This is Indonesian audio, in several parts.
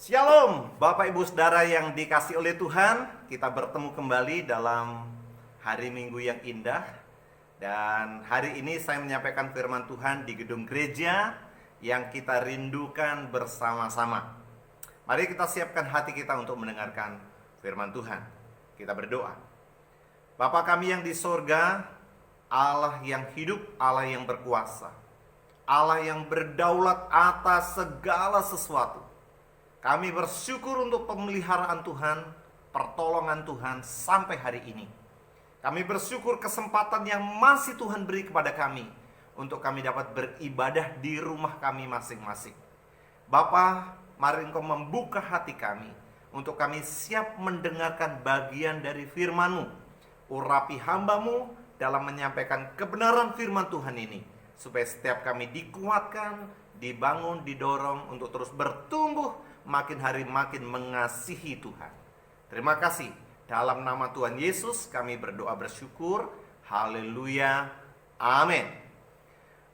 Shalom, Bapak Ibu Saudara yang dikasih oleh Tuhan. Kita bertemu kembali dalam hari Minggu yang indah. Dan hari ini saya menyampaikan firman Tuhan di gedung gereja yang kita rindukan bersama-sama. Mari kita siapkan hati kita untuk mendengarkan firman Tuhan. Kita berdoa. Bapa kami yang di sorga, Allah yang hidup, Allah yang berkuasa, Allah yang berdaulat atas segala sesuatu. Kami bersyukur untuk pemeliharaan Tuhan, pertolongan Tuhan sampai hari ini. Kami bersyukur kesempatan yang masih Tuhan beri kepada kami untuk kami dapat beribadah di rumah kami masing-masing. Bapa, mari Engkau membuka hati kami untuk kami siap mendengarkan bagian dari firman-Mu. Urapi hamba-Mu dalam menyampaikan kebenaran firman Tuhan ini, supaya setiap kami dikuatkan, dibangun, didorong untuk terus bertumbuh, makin hari makin mengasihi Tuhan. Terima kasih. Dalam nama Tuhan Yesus kami berdoa bersyukur. Haleluya. Amin.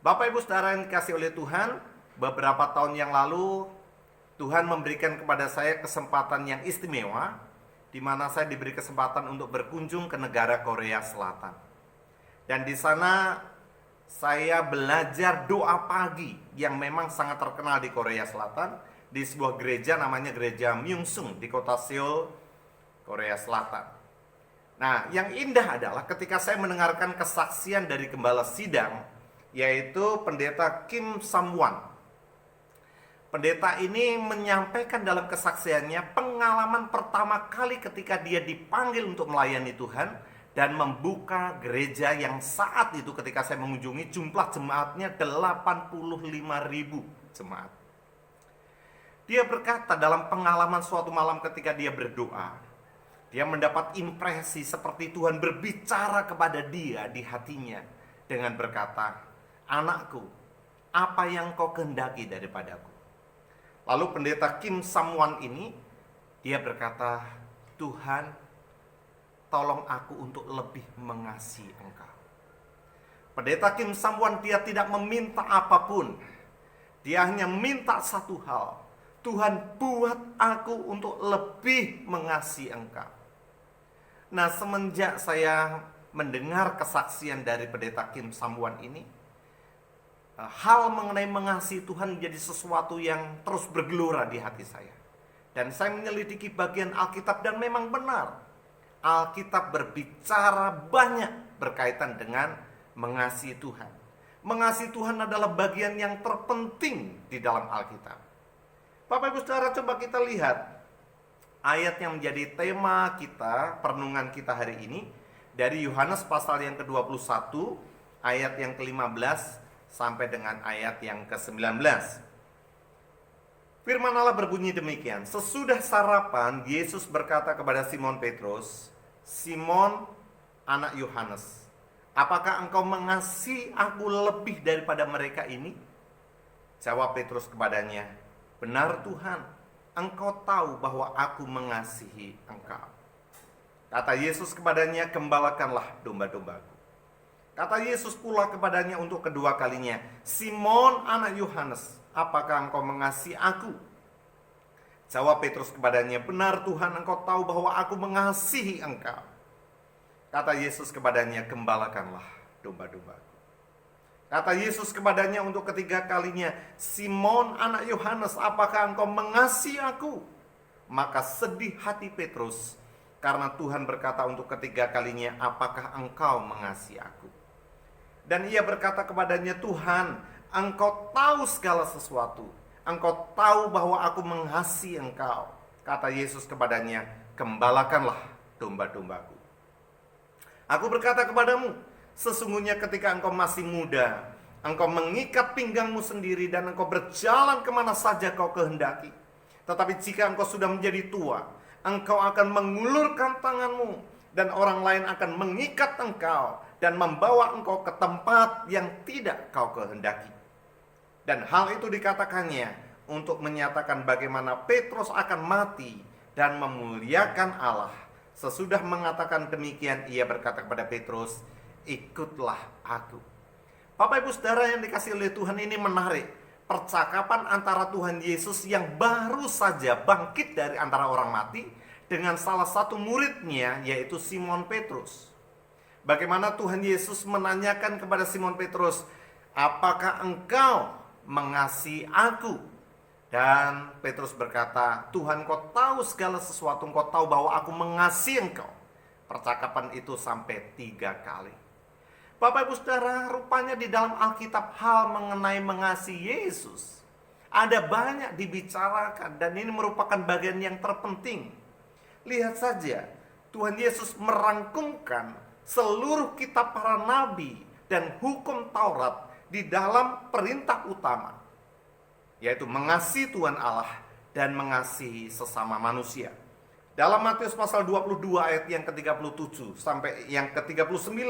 Bapak Ibu Saudara yang dikasih oleh Tuhan, beberapa tahun yang lalu Tuhan memberikan kepada saya kesempatan yang istimewa, di mana saya diberi kesempatan untuk berkunjung ke negara Korea Selatan. Dan di sana saya belajar doa pagi yang memang sangat terkenal di Korea Selatan, di sebuah gereja namanya Gereja Myeongsung di kota Seoul, Korea Selatan. Nah, yang indah adalah ketika saya mendengarkan kesaksian dari gembala sidang, yaitu pendeta Kim Samwan. Pendeta ini menyampaikan dalam kesaksiannya pengalaman pertama kali ketika dia dipanggil untuk melayani Tuhan dan membuka gereja yang saat itu ketika saya mengunjungi jumlah jemaatnya 85.000 jemaat. Dia berkata dalam pengalaman suatu malam ketika dia berdoa, dia mendapat impresi seperti Tuhan berbicara kepada dia di hatinya dengan berkata, "Anakku, apa yang kau kehendaki daripadaku?" Lalu pendeta Kim Samwan ini, dia berkata, "Tuhan, tolong aku untuk lebih mengasihi Engkau." Pendeta Kim Samwan dia tidak meminta apapun. Dia hanya minta satu hal. Tuhan, buat aku untuk lebih mengasihi Engkau. Nah, semenjak saya mendengar kesaksian dari pendeta Kim Samwan ini, hal mengenai mengasihi Tuhan menjadi sesuatu yang terus bergelora di hati saya. Dan saya menyelidiki bagian Alkitab dan memang benar, Alkitab berbicara banyak berkaitan dengan mengasihi Tuhan. Mengasihi Tuhan adalah bagian yang terpenting di dalam Alkitab. Bapak Ibu Saudara, coba kita lihat ayat yang menjadi tema kita, perenungan kita hari ini, dari Yohanes pasal yang ke-21 ayat yang ke-15 sampai dengan ayat yang ke-19. Firman Allah berbunyi demikian. Sesudah sarapan, Yesus berkata kepada Simon Petrus, "Simon, anak Yohanes, apakah engkau mengasihi aku lebih daripada mereka ini?" Jawab Petrus kepadanya, "Benar Tuhan, Engkau tahu bahwa aku mengasihi Engkau." Kata Yesus kepadanya, "Gembalakanlah domba-dombaku." Kata Yesus pula kepadanya untuk kedua kalinya, "Simon anak Yohanes, apakah engkau mengasihi aku?" Jawab Petrus kepadanya, "Benar Tuhan, Engkau tahu bahwa aku mengasihi Engkau." Kata Yesus kepadanya, "Gembalakanlah domba-dombaku." Kata Yesus kepadanya untuk ketiga kalinya, "Simon anak Yohanes, apakah engkau mengasihi aku?" Maka sedih hati Petrus karena Tuhan berkata untuk ketiga kalinya, "Apakah engkau mengasihi aku?" Dan ia berkata kepadanya, "Tuhan, Engkau tahu segala sesuatu. Engkau tahu bahwa aku mengasihi Engkau." Kata Yesus kepadanya, "Gembalakanlah domba-dombaku. Aku berkata kepadamu, sesungguhnya ketika engkau masih muda, engkau mengikat pinggangmu sendiri dan engkau berjalan kemana saja kau kehendaki. Tetapi jika engkau sudah menjadi tua, engkau akan mengulurkan tanganmu dan orang lain akan mengikat engkau dan membawa engkau ke tempat yang tidak kau kehendaki." Dan hal itu dikatakannya untuk menyatakan bagaimana Petrus akan mati dan memuliakan Allah. Sesudah mengatakan demikian, ia berkata kepada Petrus, "Ikutlah aku." Bapak Ibu Saudara yang dikasihi oleh Tuhan, ini menarik. percakapan antara Tuhan Yesus yang baru saja bangkit dari antara orang mati dengan salah satu muridnya, yaitu Simon Petrus. Bagaimana Tuhan Yesus menanyakan kepada Simon Petrus, "Apakah engkau mengasihi aku?" Dan Petrus berkata, "Tuhan, kau tahu segala sesuatu, kau tahu bahwa aku mengasihi engkau." Percakapan itu sampai 3 kali. Bapak Ibu Saudara, rupanya di dalam Alkitab hal mengenai mengasihi Yesus ada banyak dibicarakan, dan ini merupakan bagian yang terpenting. Lihat saja, Tuhan Yesus merangkumkan seluruh kitab para nabi dan hukum Taurat di dalam perintah utama, yaitu mengasihi Tuhan Allah dan mengasihi sesama manusia. Dalam Matius pasal 22 ayat yang ke-37 sampai yang ke-39,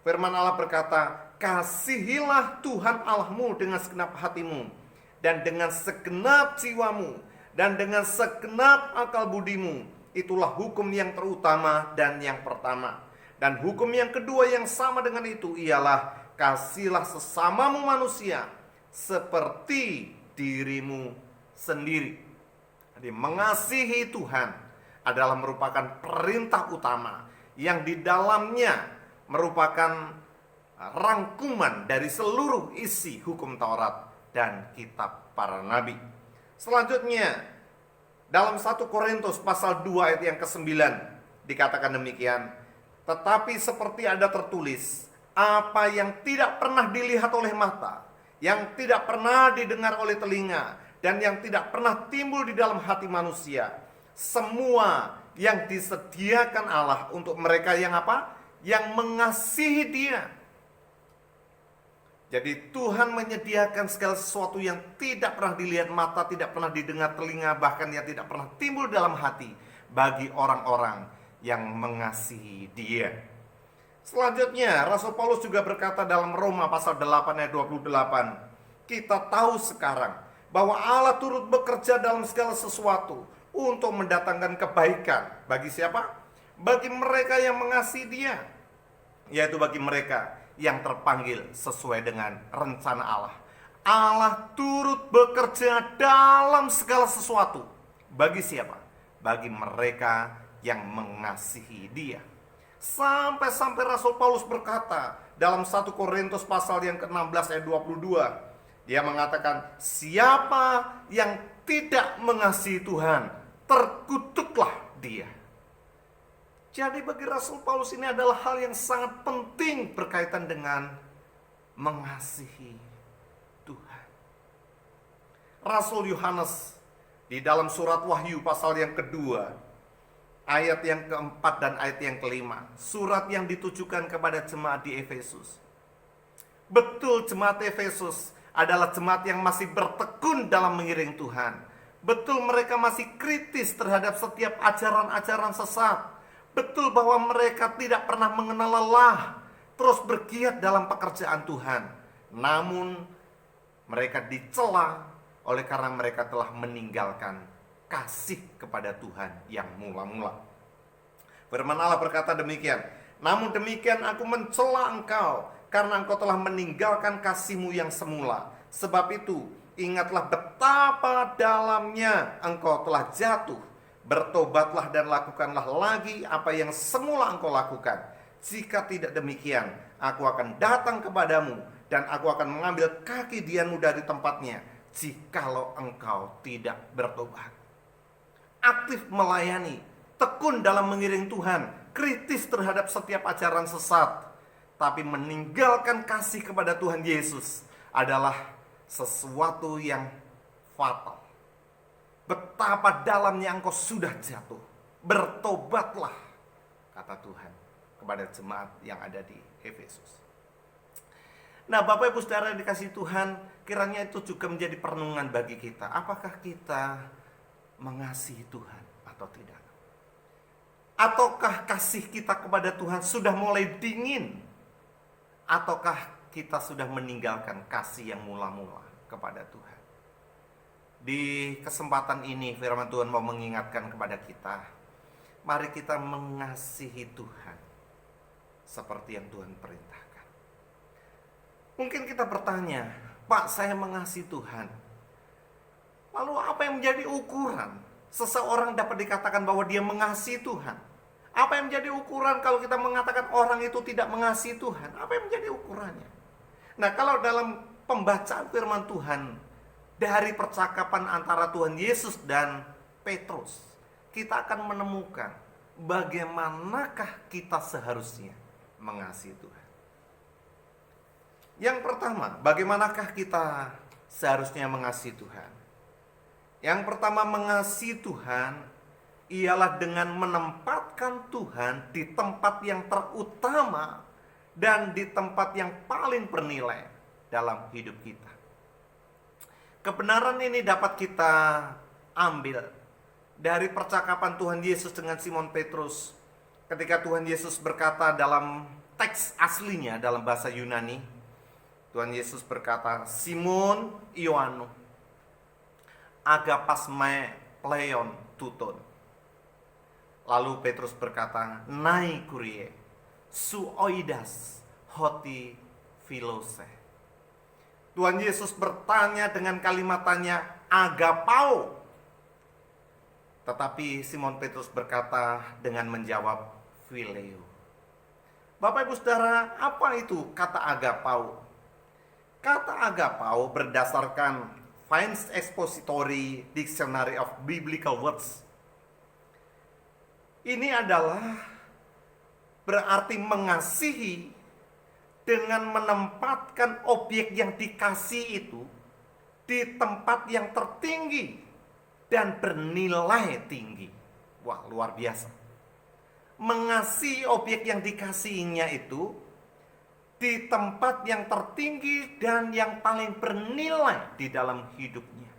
firman Allah berkata, "Kasihilah Tuhan Allahmu dengan segenap hatimu, dan dengan segenap jiwamu, dan dengan segenap akal budimu." Itulah hukum yang terutama dan yang pertama. Dan hukum yang kedua yang sama dengan itu ialah, "Kasihilah sesamamu manusia seperti dirimu sendiri." Jadi mengasihi Tuhan adalah merupakan perintah utama yang di dalamnya merupakan rangkuman dari seluruh isi hukum Taurat dan kitab para nabi. Selanjutnya, dalam 1 Korintus pasal 2 ayat yang ke-9 dikatakan demikian, "Tetapi seperti ada tertulis, apa yang tidak pernah dilihat oleh mata, yang tidak pernah didengar oleh telinga, dan yang tidak pernah timbul di dalam hati manusia, semua yang disediakan Allah untuk mereka yang apa? Yang mengasihi Dia." Jadi Tuhan menyediakan segala sesuatu yang tidak pernah dilihat mata, tidak pernah didengar telinga, bahkan yang tidak pernah timbul dalam hati bagi orang-orang yang mengasihi Dia. Selanjutnya, Rasul Paulus juga berkata dalam Roma pasal 8 ayat 28, "Kita tahu sekarang bahwa Allah turut bekerja dalam segala sesuatu untuk mendatangkan kebaikan." Bagi siapa? Bagi mereka yang mengasihi Dia, yaitu bagi mereka yang terpanggil sesuai dengan rencana Allah. Allah turut bekerja dalam segala sesuatu. Bagi siapa? Bagi mereka yang mengasihi Dia. Sampai-sampai Rasul Paulus berkata dalam 1 Korintus pasal yang ke-16 ayat 22, dia mengatakan, "Siapa yang tidak mengasihi Tuhan, terkutuklah dia." Jadi bagi Rasul Paulus ini adalah hal yang sangat penting berkaitan dengan mengasihi Tuhan. Rasul Yohanes di dalam surat Wahyu pasal yang kedua, ayat yang keempat dan ayat yang kelima, surat yang ditujukan kepada jemaat di Efesus. Betul, jemaat Efesus adalah jemaat yang masih bertekun dalam mengiring Tuhan. Betul, mereka masih kritis terhadap setiap ajaran-ajaran sesat. Betul bahwa mereka tidak pernah mengenal lelah, terus bergiat dalam pekerjaan Tuhan. Namun mereka dicela oleh karena mereka telah meninggalkan kasih kepada Tuhan yang mula-mula. Firman Allah berkata demikian, "Namun demikian aku mencela engkau, karena engkau telah meninggalkan kasihmu yang semula. Sebab itu ingatlah betapa dalamnya engkau telah jatuh. Bertobatlah dan lakukanlah lagi apa yang semula engkau lakukan. Jika tidak demikian, aku akan datang kepadamu dan aku akan mengambil kaki Dianmu dari tempatnya, jikalau engkau tidak bertobat." Aktif melayani, tekun dalam mengiring Tuhan, kritis terhadap setiap ajaran sesat, tapi meninggalkan kasih kepada Tuhan Yesus adalah sesuatu yang fatal. Betapa dalamnya engkau sudah jatuh. Bertobatlah, kata Tuhan kepada jemaat yang ada di Efesus. Nah, Bapak Ibu Saudara yang dikasihi Tuhan, kiranya itu juga menjadi perenungan bagi kita. Apakah kita mengasihi Tuhan atau tidak? Ataukah kasih kita kepada Tuhan sudah mulai dingin? Ataukah kita sudah meninggalkan kasih yang mula-mula kepada Tuhan? Di kesempatan ini firman Tuhan mau mengingatkan kepada kita, mari kita mengasihi Tuhan seperti yang Tuhan perintahkan. Mungkin kita bertanya, Pak, saya mengasihi Tuhan. Lalu apa yang menjadi ukuran seseorang dapat dikatakan bahwa dia mengasihi Tuhan? Apa yang menjadi ukuran kalau kita mengatakan orang itu tidak mengasihi Tuhan? Apa yang menjadi ukurannya? Nah, kalau dalam pembacaan firman Tuhan dari percakapan antara Tuhan Yesus dan Petrus, kita akan menemukan bagaimanakah kita seharusnya mengasihi Tuhan. Yang pertama, bagaimanakah kita seharusnya mengasihi Tuhan? Yang pertama, mengasihi Tuhan ialah dengan menempatkan Tuhan di tempat yang terutama dan di tempat yang paling bernilai dalam hidup kita. Kebenaran ini dapat kita ambil dari percakapan Tuhan Yesus dengan Simon Petrus ketika Tuhan Yesus berkata dalam teks aslinya dalam bahasa Yunani. Tuhan Yesus berkata, Simon Ioannu, agapas me pleion tuton. Lalu Petrus berkata, nai kurie, su oidas hoti filose. Tuhan Yesus bertanya dengan kalimat tanya, agapao. Tetapi Simon Petrus berkata dengan menjawab, phileo. Bapak Ibu Saudara, apa itu kata agapao? Kata agapao berdasarkan Vine's Expository Dictionary of Biblical Words. Ini adalah berarti mengasihi dengan menempatkan objek yang dikasihi itu di tempat yang tertinggi dan bernilai tinggi. Wah, luar biasa. Mengasihi objek yang dikasihinya itu di tempat yang tertinggi dan yang paling bernilai di dalam hidupnya.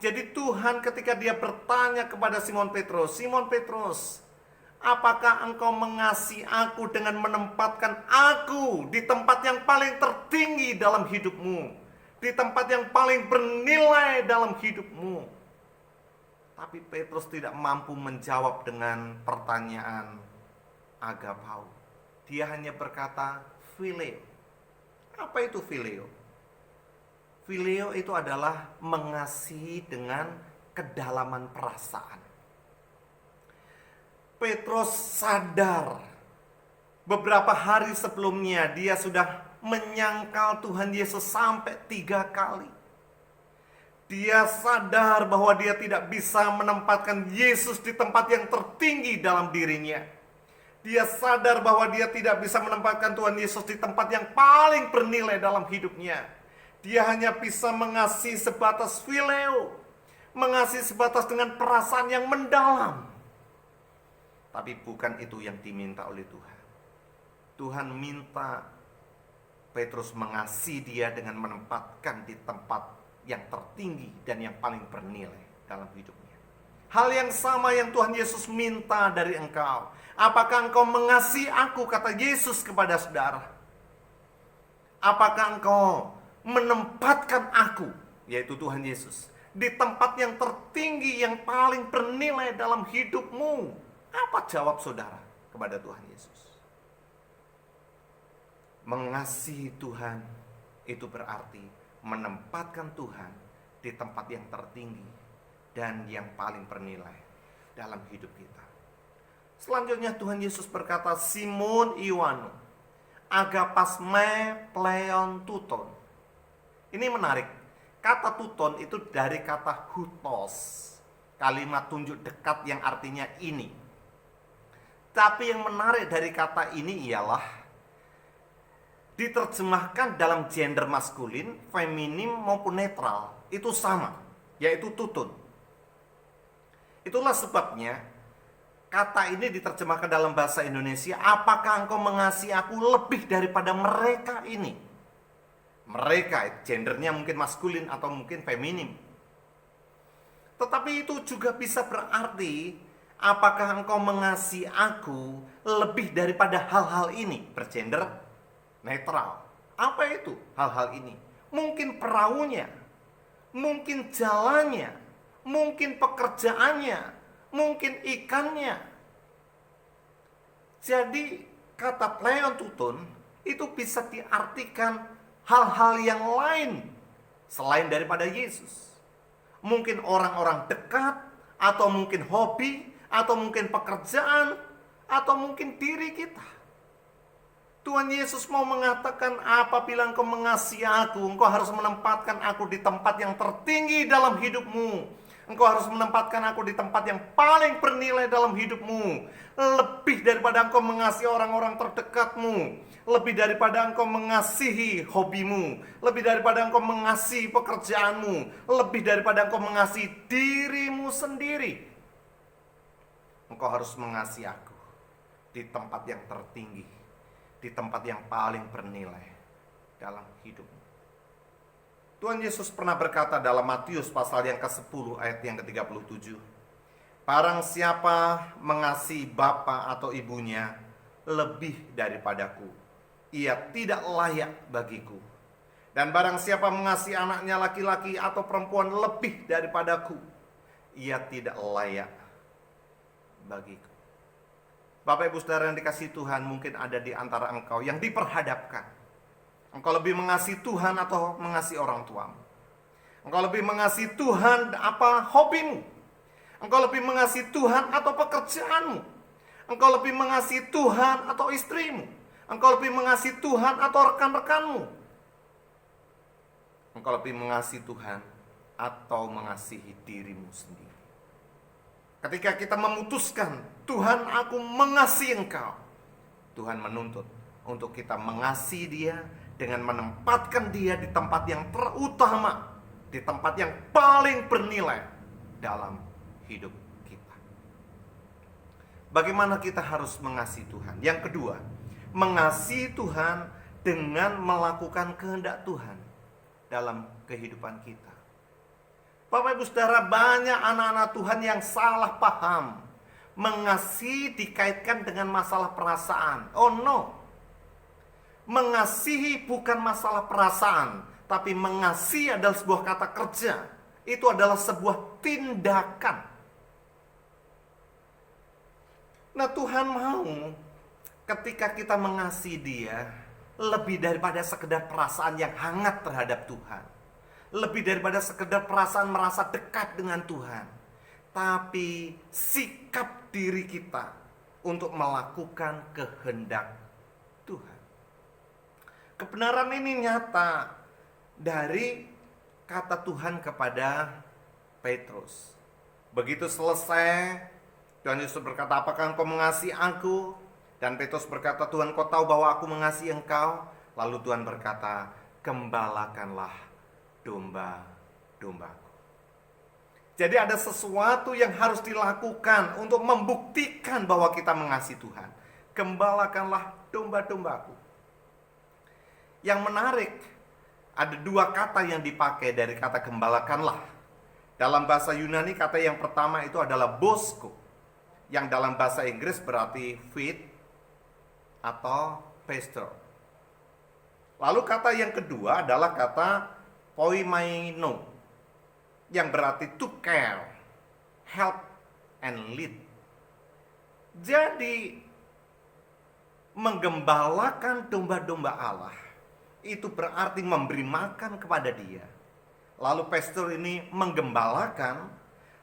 Jadi Tuhan ketika dia bertanya kepada Simon Petrus, Simon Petrus, apakah engkau mengasihi aku dengan menempatkan aku di tempat yang paling tertinggi dalam hidupmu, di tempat yang paling bernilai dalam hidupmu? Tapi Petrus tidak mampu menjawab dengan pertanyaan agapao. Dia hanya berkata phileo. Apa itu phileo? Phileo itu adalah mengasihi dengan kedalaman perasaan. Petrus sadar beberapa hari sebelumnya dia sudah menyangkal Tuhan Yesus sampai 3 kali. Dia sadar bahwa dia tidak bisa menempatkan Yesus di tempat yang tertinggi dalam dirinya. Dia sadar bahwa dia tidak bisa menempatkan Tuhan Yesus di tempat yang paling bernilai dalam hidupnya. Dia hanya bisa mengasihi sebatas phileo, mengasihi sebatas dengan perasaan yang mendalam. Tapi bukan itu yang diminta oleh Tuhan. Tuhan minta Petrus mengasihi dia dengan menempatkan di tempat yang tertinggi dan yang paling bernilai dalam hidupnya. Hal yang sama yang Tuhan Yesus minta dari engkau. Apakah engkau mengasihi aku, kata Yesus kepada saudara? Apakah engkau menempatkan aku, yaitu Tuhan Yesus, di tempat yang tertinggi, yang paling bernilai dalam hidupmu? Apa jawab saudara kepada Tuhan Yesus? Mengasihi Tuhan itu berarti menempatkan Tuhan di tempat yang tertinggi dan yang paling bernilai dalam hidup kita. Selanjutnya Tuhan Yesus berkata, Simon Ioannu, agapas me pleion tuton. Ini menarik. Kata tuton itu dari kata hutos, kalimat tunjuk dekat yang artinya ini. Tapi yang menarik dari kata ini ialah diterjemahkan dalam gender maskulin, feminim maupun netral. Itu sama, yaitu tutun. Itulah sebabnya kata ini diterjemahkan dalam bahasa Indonesia, apakah engkau mengasihi aku lebih daripada mereka ini? Mereka, gendernya mungkin maskulin atau mungkin feminim. Tetapi itu juga bisa berarti, apakah engkau mengasihi aku lebih daripada hal-hal ini? Bergender netral. Apa itu hal-hal ini? Mungkin perahunya, mungkin jalannya, mungkin pekerjaannya, mungkin ikannya. Jadi kata pleion tuton itu bisa diartikan hal-hal yang lain selain daripada Yesus. Mungkin orang-orang dekat, atau mungkin hobi, atau mungkin pekerjaan, atau mungkin diri kita. Tuhan Yesus mau mengatakan, apabila engkau mengasihi aku, engkau harus menempatkan aku di tempat yang tertinggi dalam hidupmu. Engkau harus menempatkan aku di tempat yang paling bernilai dalam hidupmu. Lebih daripada engkau mengasihi orang-orang terdekatmu. Lebih daripada engkau mengasihi hobimu. Lebih daripada engkau mengasihi pekerjaanmu. Lebih daripada engkau mengasihi dirimu sendiri. Engkau harus mengasihi aku di tempat yang tertinggi, di tempat yang paling bernilai dalam hidupmu. Tuhan Yesus pernah berkata dalam Matius pasal yang ke-10 ayat yang ke-37, barang siapa mengasihi bapa atau ibunya lebih daripadaku, ia tidak layak bagiku. Dan barang siapa mengasihi anaknya laki-laki atau perempuan lebih daripadaku, ia tidak layak bagiku. Bapak Ibu Saudara yang dikasihi Tuhan, mungkin ada di antara engkau yang diperhadapkan. Engkau lebih mengasihi Tuhan atau mengasihi orang tuamu? Engkau lebih mengasihi Tuhan apa hobimu? Engkau lebih mengasihi Tuhan atau pekerjaanmu? Engkau lebih mengasihi Tuhan atau istrimu? Engkau lebih mengasihi Tuhan atau rekan-rekanmu? Engkau lebih mengasihi Tuhan atau mengasihi dirimu sendiri? Ketika kita memutuskan, Tuhan aku mengasihi engkau, Tuhan menuntut untuk kita mengasihi dia dengan menempatkan dia di tempat yang terutama, di tempat yang paling bernilai dalam hidup kita. Bagaimana kita harus mengasihi Tuhan? Yang kedua, mengasihi Tuhan dengan melakukan kehendak Tuhan dalam kehidupan kita. Bapak Ibu Saudara, banyak anak-anak Tuhan yang salah paham. Mengasihi dikaitkan dengan masalah perasaan. Oh no. Mengasihi bukan masalah perasaan, tapi mengasihi adalah sebuah kata kerja. Itu adalah sebuah tindakan. Nah, Tuhan mau ketika kita mengasihi dia, lebih daripada sekedar perasaan yang hangat terhadap Tuhan, lebih daripada sekedar perasaan merasa dekat dengan Tuhan, tapi sikap diri kita untuk melakukan kehendak Tuhan. Kebenaran ini nyata dari kata Tuhan kepada Petrus. Begitu selesai, Tuhan Yesus berkata, apakah engkau mengasihi aku? Dan Petrus berkata, Tuhan, kau tahu bahwa aku mengasihi engkau. Lalu Tuhan berkata, gembalakanlah domba-dombaku. Jadi ada sesuatu yang harus dilakukan untuk membuktikan bahwa kita mengasihi Tuhan. Gembalakanlah domba-dombaku. Yang menarik, ada dua kata yang dipakai dari kata gembalakanlah. Dalam bahasa Yunani, kata yang pertama itu adalah bosko, yang dalam bahasa Inggris berarti feed atau pastor. Lalu kata yang kedua adalah kata poimaino, yang berarti to care, help, and lead. Jadi, menggembalakan domba-domba Allah itu berarti memberi makan kepada dia. Lalu pastor ini menggembalakan,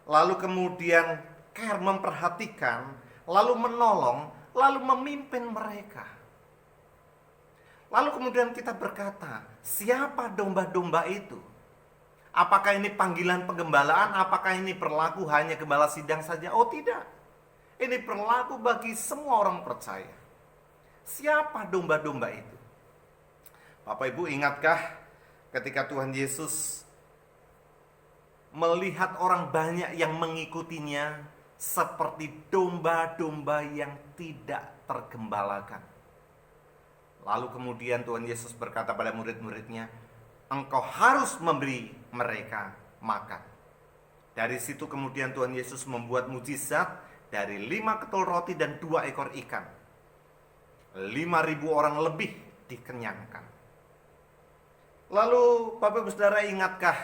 lalu kemudian care, memperhatikan, lalu menolong, lalu memimpin mereka. Lalu kemudian kita berkata, siapa domba-domba itu? Apakah ini panggilan penggembalaan? Apakah ini berlaku hanya gembala sidang saja? Oh tidak. Ini berlaku bagi semua orang percaya. Siapa domba-domba itu? Bapak Ibu, ingatkah ketika Tuhan Yesus melihat orang banyak yang mengikutinya seperti domba-domba yang tidak tergembalakan? Lalu kemudian Tuhan Yesus berkata pada murid-muridnya, engkau harus memberi mereka makan. Dari situ kemudian Tuhan Yesus membuat mujizat dari 5 ketul roti dan 2 ekor ikan. 5.000 orang lebih dikenyangkan. Lalu Bapak Ibu Saudara, ingatkah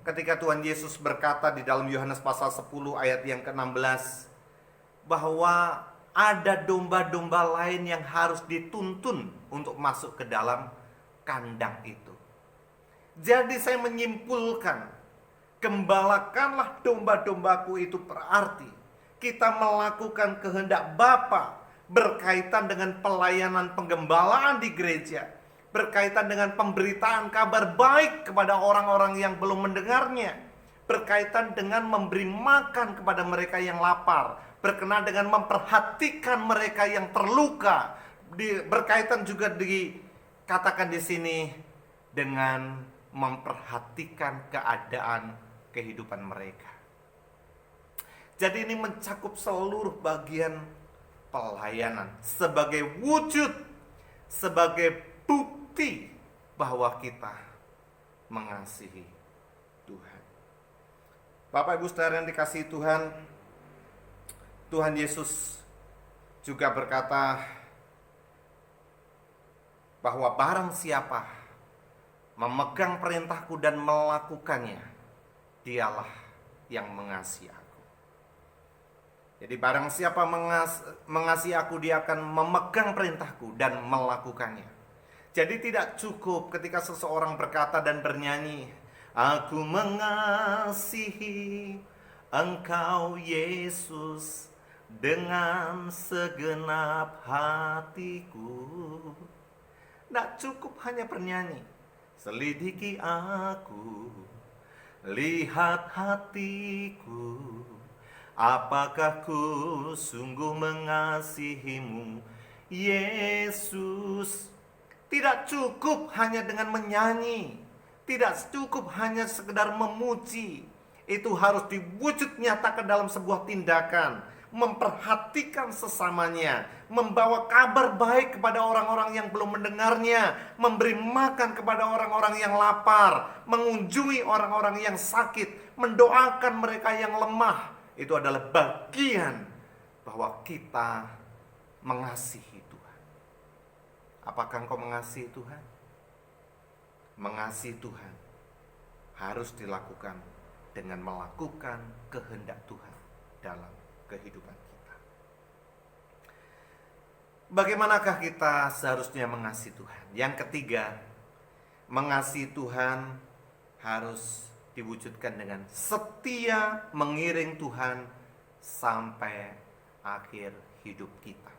ketika Tuhan Yesus berkata di dalam Yohanes pasal 10 ayat yang ke-16 bahwa ada domba-domba lain yang harus dituntun untuk masuk ke dalam kandang itu. Jadi saya menyimpulkan, gembalakanlah domba-dombaku itu berarti kita melakukan kehendak Bapa berkaitan dengan pelayanan penggembalaan di gereja, berkaitan dengan pemberitaan kabar baik kepada orang-orang yang belum mendengarnya, berkaitan dengan memberi makan kepada mereka yang lapar, berkenaan dengan memperhatikan mereka yang terluka, berkaitan juga dikatakan di sini dengan memperhatikan keadaan kehidupan mereka. Jadi ini mencakup seluruh bagian pelayanan sebagai wujud, sebagai bukti bahwa kita mengasihi Tuhan. Bapak Ibu Saudara yang dikasihi Tuhan, Tuhan Yesus juga berkata bahwa barang siapa memegang perintahku dan melakukannya, dialah yang mengasihi aku. Jadi barang siapa mengasihi aku, dia akan memegang perintahku dan melakukannya. Jadi tidak cukup ketika seseorang berkata dan bernyanyi, aku mengasihi Engkau Yesus dengan segenap hatiku. Tidak cukup hanya bernyanyi. Selidiki aku, lihat hatiku, apakah ku sungguh mengasihimu, Yesus. Tidak cukup hanya dengan menyanyi, tidak cukup hanya sekedar memuji. Itu harus diwujud nyatakan dalam sebuah tindakan, memperhatikan sesamanya, membawa kabar baik kepada orang-orang yang belum mendengarnya, memberi makan kepada orang-orang yang lapar, mengunjungi orang-orang yang sakit, mendoakan mereka yang lemah. Itu adalah bagian bahwa kita mengasihi Tuhan. Apakah engkau mengasihi Tuhan? Mengasihi Tuhan harus dilakukan dengan melakukan kehendak Tuhan dalam kehidupan kita. Bagaimanakah kita seharusnya mengasihi Tuhan? Yang ketiga, mengasihi Tuhan harus diwujudkan dengan setia mengiring Tuhan sampai akhir hidup kita.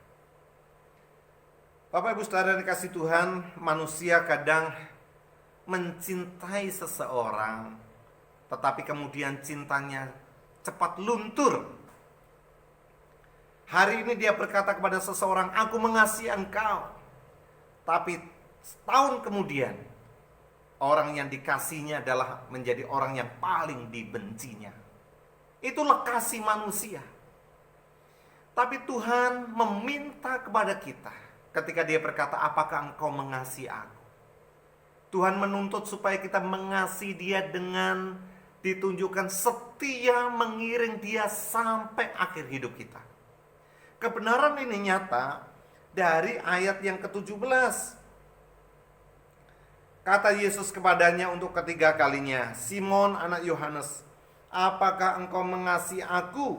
Bapak Ibu Saudara yang dikasihi Tuhan, manusia kadang mencintai seseorang, tetapi kemudian cintanya cepat luntur. Hari ini dia berkata kepada seseorang, aku mengasihi engkau. Tapi setahun kemudian, orang yang dikasihnya adalah menjadi orang yang paling dibencinya. Itulah kasih manusia. Tapi Tuhan meminta kepada kita ketika dia berkata, apakah engkau mengasihi aku? Tuhan menuntut supaya kita mengasihi dia dengan ditunjukkan setia mengiring dia sampai akhir hidup kita. Kebenaran ini nyata dari ayat yang ke-17. Kata Yesus kepadanya untuk ketiga kalinya, Simon anak Yohanes, apakah engkau mengasihi aku?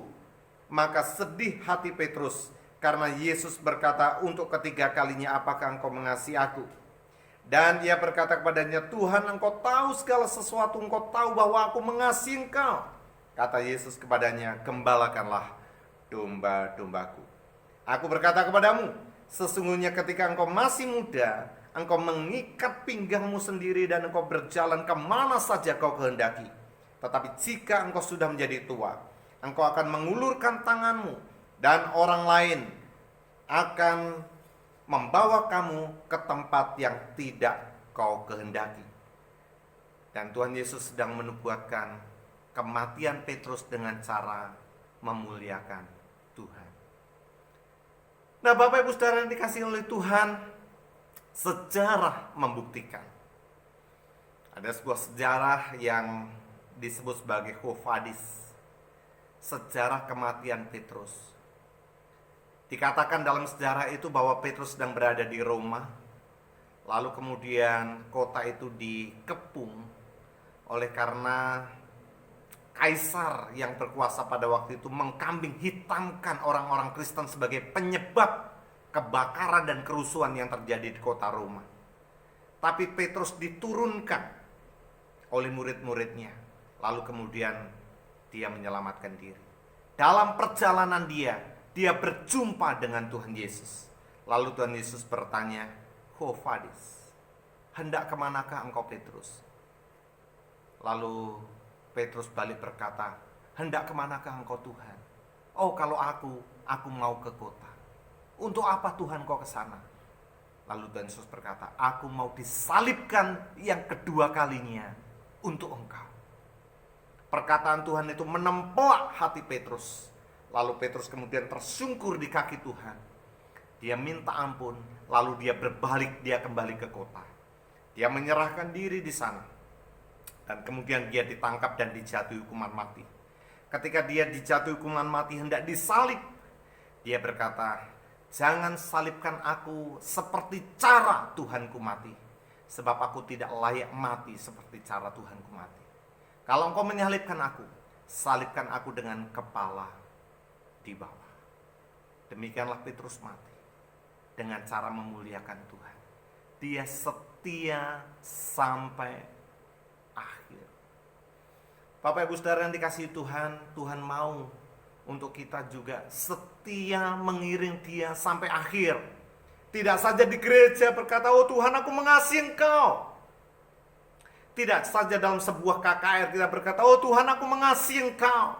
Maka sedih hati Petrus, karena Yesus berkata untuk ketiga kalinya, apakah engkau mengasihi aku? Dan ia berkata kepadanya, Tuhan, engkau tahu segala sesuatu, engkau tahu bahwa aku mengasihi engkau. Kata Yesus kepadanya, gembalakanlah domba-dombaku. Aku berkata kepadamu, sesungguhnya ketika engkau masih muda, engkau mengikat pinggangmu sendiri dan engkau berjalan kemana saja kau kehendaki. Tetapi jika engkau sudah menjadi tua, engkau akan mengulurkan tanganmu dan orang lain akan membawa kamu ke tempat yang tidak kau kehendaki. Dan Tuhan Yesus sedang menubuatkan kematian Petrus dengan cara memuliakan Tuhan. Nah, Bapak Ibu Saudara yang dikasihi oleh Tuhan, sejarah membuktikan. Ada sebuah sejarah yang disebut sebagai Quo Vadis, sejarah kematian Petrus. Dikatakan dalam sejarah itu bahwa Petrus sedang berada di Roma, lalu kemudian kota itu dikepung oleh karena kaisar yang berkuasa pada waktu itu mengkambing hitamkan orang-orang Kristen sebagai penyebab kebakaran dan kerusuhan yang terjadi di kota Roma. Tapi Petrus diturunkan oleh murid-muridnya. Lalu kemudian dia menyelamatkan diri. Dalam perjalanan dia berjumpa dengan Tuhan Yesus. Lalu Tuhan Yesus bertanya, "Ho Fadis, hendak kemanakah engkau Petrus?" Lalu Petrus balik berkata, "Hendak kemanakah engkau Tuhan?" "Oh, kalau aku mau ke kota." "Untuk apa Tuhan kau ke sana?" Lalu Tuhan Yesus berkata, "Aku mau disalibkan yang kedua kalinya untuk engkau." Perkataan Tuhan itu menempelak hati Petrus. Lalu Petrus kemudian tersungkur di kaki Tuhan. Dia minta ampun, lalu dia berbalik, dia kembali ke kota. Dia menyerahkan diri di sana. Dan kemudian dia ditangkap dan dijatuhi hukuman mati. Ketika dia dijatuhi hukuman mati hendak disalib, dia berkata, "Jangan salibkan aku seperti cara Tuhanku mati, sebab aku tidak layak mati seperti cara Tuhanku mati. Kalau engkau menyalibkan aku, salibkan aku dengan kepala di bawah." Demikianlah Petrus mati dengan cara memuliakan Tuhan. Dia setia sampai akhir. Bapak Ibu Saudara yang dikasihi Tuhan, Tuhan mau untuk kita juga setia mengiring dia sampai akhir. Tidak saja di gereja berkata, "Oh Tuhan, aku mengasihi Engkau." Tidak saja dalam sebuah KKR kita berkata, "Oh Tuhan, aku mengasihi Engkau."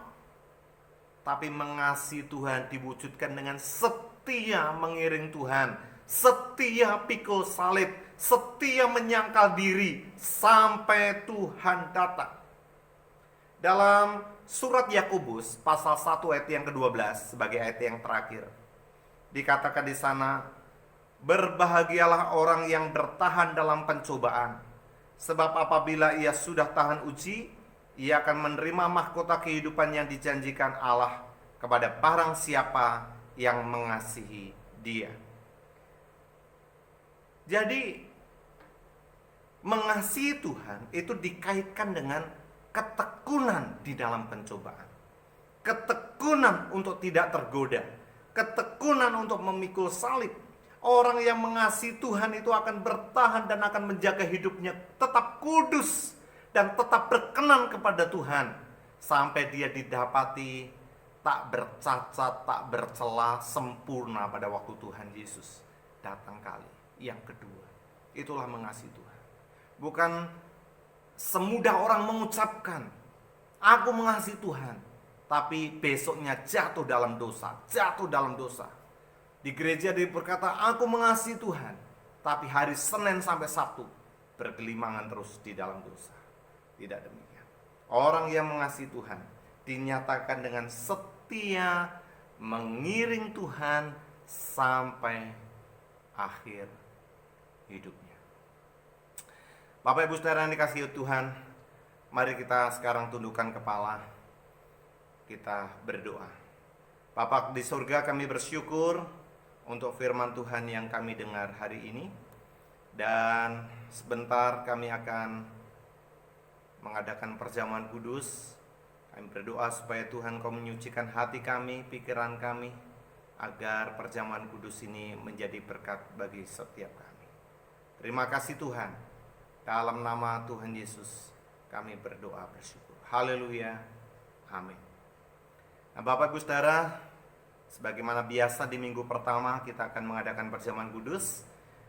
Tapi mengasihi Tuhan diwujudkan dengan setia mengiring Tuhan, setia pikul salib, setia menyangkal diri sampai Tuhan datang. Dalam surat Yakobus pasal 1 ayat yang ke-12 sebagai ayat yang terakhir, dikatakan di sana, "Berbahagialah orang yang bertahan dalam pencobaan, sebab apabila ia sudah tahan uji, ia akan menerima mahkota kehidupan yang dijanjikan Allah kepada barang siapa yang mengasihi dia." Jadi mengasihi Tuhan itu dikaitkan dengan ketekunan di dalam pencobaan, ketekunan untuk tidak tergoda, ketekunan untuk memikul salib. Orang yang mengasihi Tuhan itu akan bertahan dan akan menjaga hidupnya tetap kudus dan tetap berkenan kepada Tuhan sampai dia didapati tak bercacat, tak bercela, sempurna pada waktu Tuhan Yesus datang kali yang kedua. Itulah mengasihi Tuhan. Bukan semudah orang mengucapkan, "Aku mengasihi Tuhan," tapi besoknya jatuh dalam dosa. Di gereja dia berkata, "Aku mengasihi Tuhan," tapi hari Senin sampai Sabtu bergelimangan terus di dalam dosa. Tidak demikian. Orang yang mengasihi Tuhan dinyatakan dengan setia mengiring Tuhan sampai akhir hidupnya. Bapak Ibu Saudara yang dikasihi Tuhan, mari kita sekarang tundukkan kepala, kita berdoa. Bapa di surga, kami bersyukur untuk firman Tuhan yang kami dengar hari ini. Dan sebentar kami akan mengadakan perjamuan kudus. Kami berdoa supaya Tuhan Kau menyucikan hati kami, pikiran kami, agar perjamuan kudus ini menjadi berkat bagi setiap kami. Terima kasih Tuhan. Dalam nama Tuhan Yesus kami berdoa bersyukur. Haleluya. Amin. Nah, Bapak Ibu Saudara, sebagaimana biasa di minggu pertama kita akan mengadakan perjamuan kudus.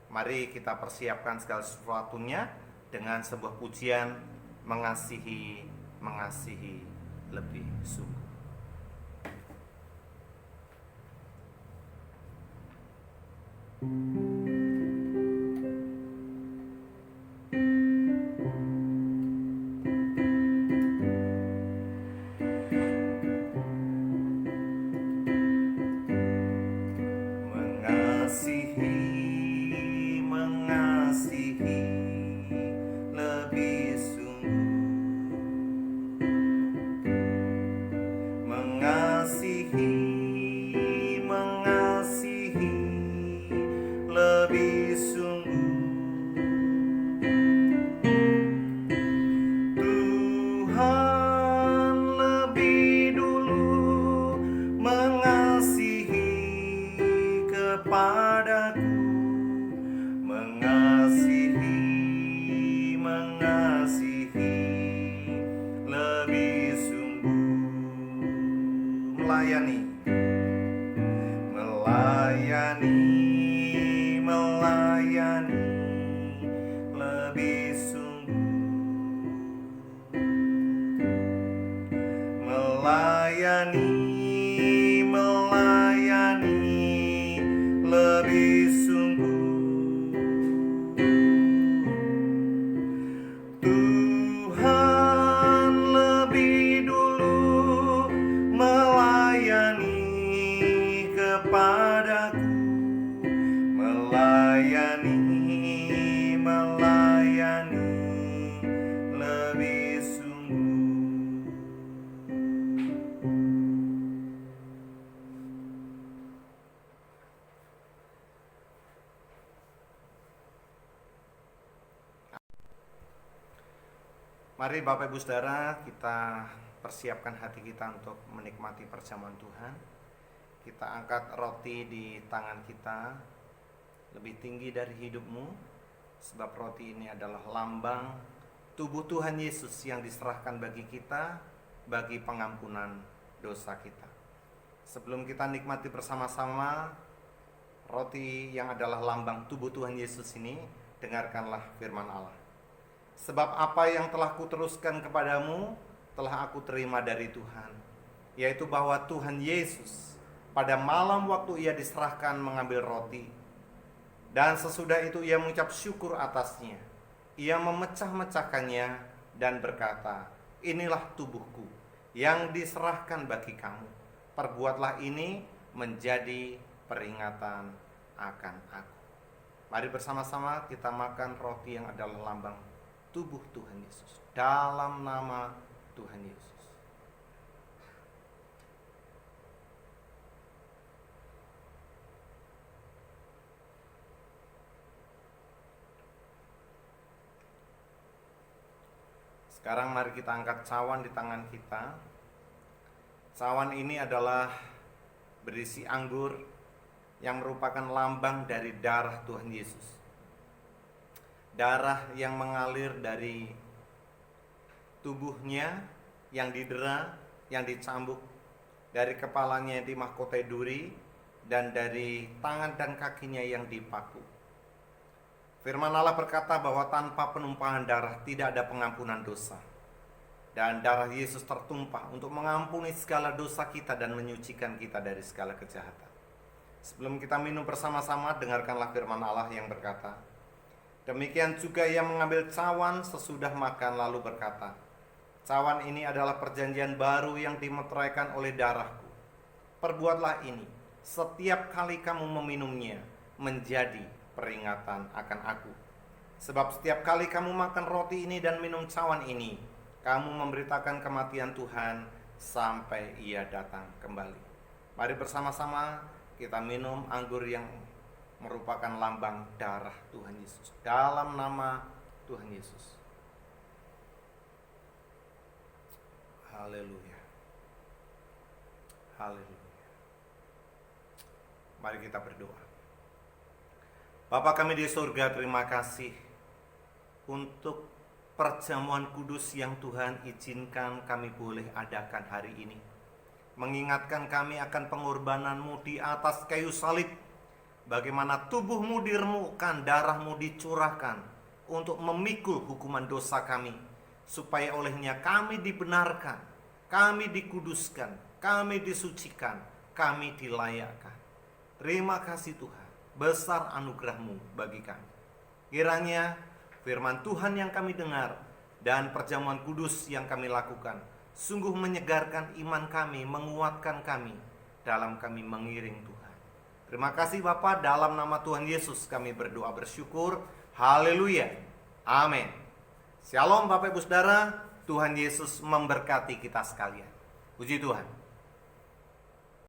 Mari kita persiapkan segala sesuatunya dengan sebuah pujian, mengasihi lebih sungguh. Mengasihi melayani, melayani, melayani lebih sungguh, melayani, melayani lebih sungguh. Tuhan lebih dulu melayani kepadaku, melayani, melayani lebih sungguh. Mari Bapak Ibu Saudara, kita persiapkan hati kita untuk menikmati perjamuan Tuhan. Kita angkat roti di tangan kita lebih tinggi dari hidupmu, sebab roti ini adalah lambang tubuh Tuhan Yesus yang diserahkan bagi kita, bagi pengampunan dosa kita. Sebelum kita nikmati bersama-sama roti yang adalah lambang tubuh Tuhan Yesus ini, dengarkanlah firman Allah. Sebab apa yang telah kuteruskan kepadamu telah aku terima dari Tuhan, yaitu bahwa Tuhan Yesus pada malam waktu ia diserahkan mengambil roti, dan sesudah itu ia mengucap syukur atasnya. Ia memecah-mecahkannya dan berkata, inilah tubuhku yang diserahkan bagi kamu. Perbuatlah ini menjadi peringatan akan aku. Mari bersama-sama kita makan roti yang adalah lambang tubuh Tuhan Yesus, dalam nama Tuhan Yesus. Sekarang mari kita angkat cawan di tangan kita. Cawan ini adalah berisi anggur yang merupakan lambang dari darah Tuhan Yesus. Darah yang mengalir dari tubuhnya yang didera, yang dicambuk, dari kepalanya yang dimahkotai duri, dan dari tangan dan kakinya yang dipaku. Firman Allah berkata bahwa tanpa penumpahan darah tidak ada pengampunan dosa. Dan darah Yesus tertumpah untuk mengampuni segala dosa kita dan menyucikan kita dari segala kejahatan. Sebelum kita minum bersama-sama, dengarkanlah firman Allah yang berkata, demikian juga ia mengambil cawan sesudah makan lalu berkata, cawan ini adalah perjanjian baru yang dimeteraikan oleh darahku. Perbuatlah ini setiap kali kamu meminumnya menjadi peringatan akan aku. Sebab setiap kali kamu makan roti ini dan minum cawan ini, kamu memberitakan kematian Tuhan sampai ia datang kembali. Mari bersama-sama kita minum anggur yang merupakan lambang darah Tuhan Yesus, dalam nama Tuhan Yesus. Haleluya. Haleluya. Mari kita berdoa. Bapa kami di surga, terima kasih untuk perjamuan kudus yang Tuhan izinkan kami boleh adakan hari ini. Mengingatkan kami akan pengorbananmu di atas kayu salib. Bagaimana tubuhmu diremukkan, darahmu dicurahkan untuk memikul hukuman dosa kami, supaya olehnya kami dibenarkan, kami dikuduskan, kami disucikan, kami dilayakkan. Terima kasih Tuhan, besar anugerah-Mu bagi kami. Kiranya firman Tuhan yang kami dengar dan perjamuan kudus yang kami lakukan sungguh menyegarkan iman kami, menguatkan kami dalam kami mengiring Tuhan. Terima kasih Bapa, dalam nama Tuhan Yesus kami berdoa bersyukur. Haleluya. Amin. Shalom Bapak Ibu Saudara, Tuhan Yesus memberkati kita sekalian. Puji Tuhan.